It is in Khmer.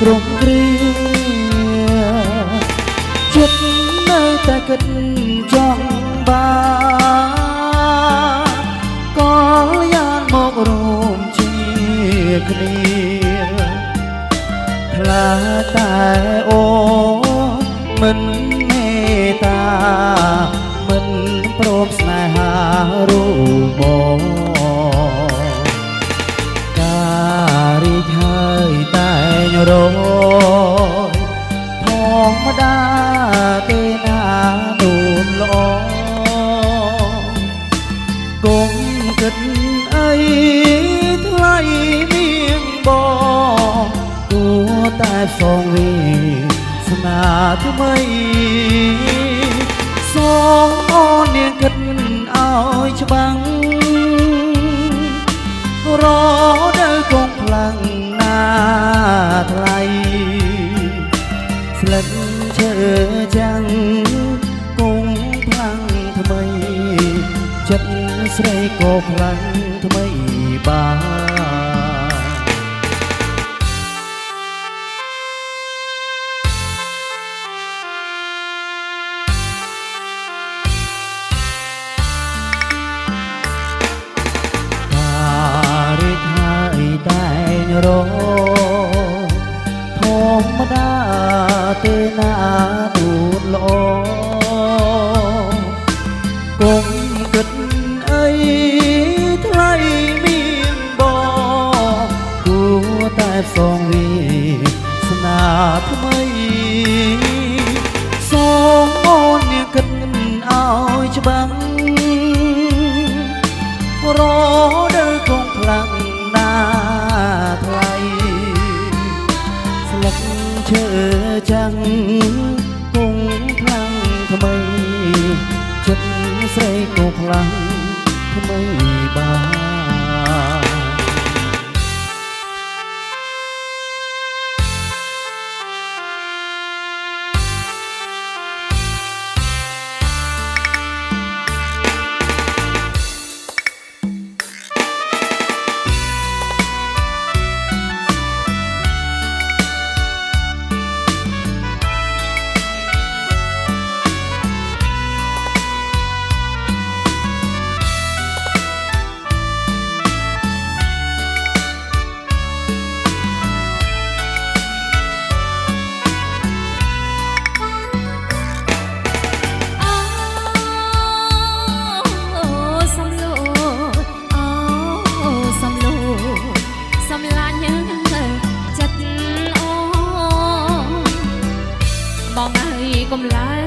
ក្រុមគ្រាចិត្តនៅតែគិតចង់បានក៏យ៉ាងមករំជាគ្នាខ្លាចតែអូមិនមេត្តាមិនព្រមស្នេហារូបបងការរីកហើយតែងរយធម្មតាទេណានូនល្អកុំគិតអីថ្លៃនាងបងគួរតែសងវាស្នាថ្មីសូមអូននាងគិតឲ្យច្បាំងរដល់គង់ខ្លាំងណាថ្លៃស្លឹកឈើចាំងគង់ខ្លាំងថ្មីចិត្តស្រីក៏ខ្លាំងថ្មីបានតែងរធម្មតាទេណាទូនល្អកុំគិតអីថ្លៃមានបងគួរតែសងវាស្នាថ្មីសូមអូននាងគិតឲ្យច្បាំងរដល់គង់ខ្លាំងណាថ្លៃស្លឹកឈើចាំងគង់ខ្លាំងថ្មីចិត្តស្រីក៏ខ្លាំងថ្មីបានកុំឡា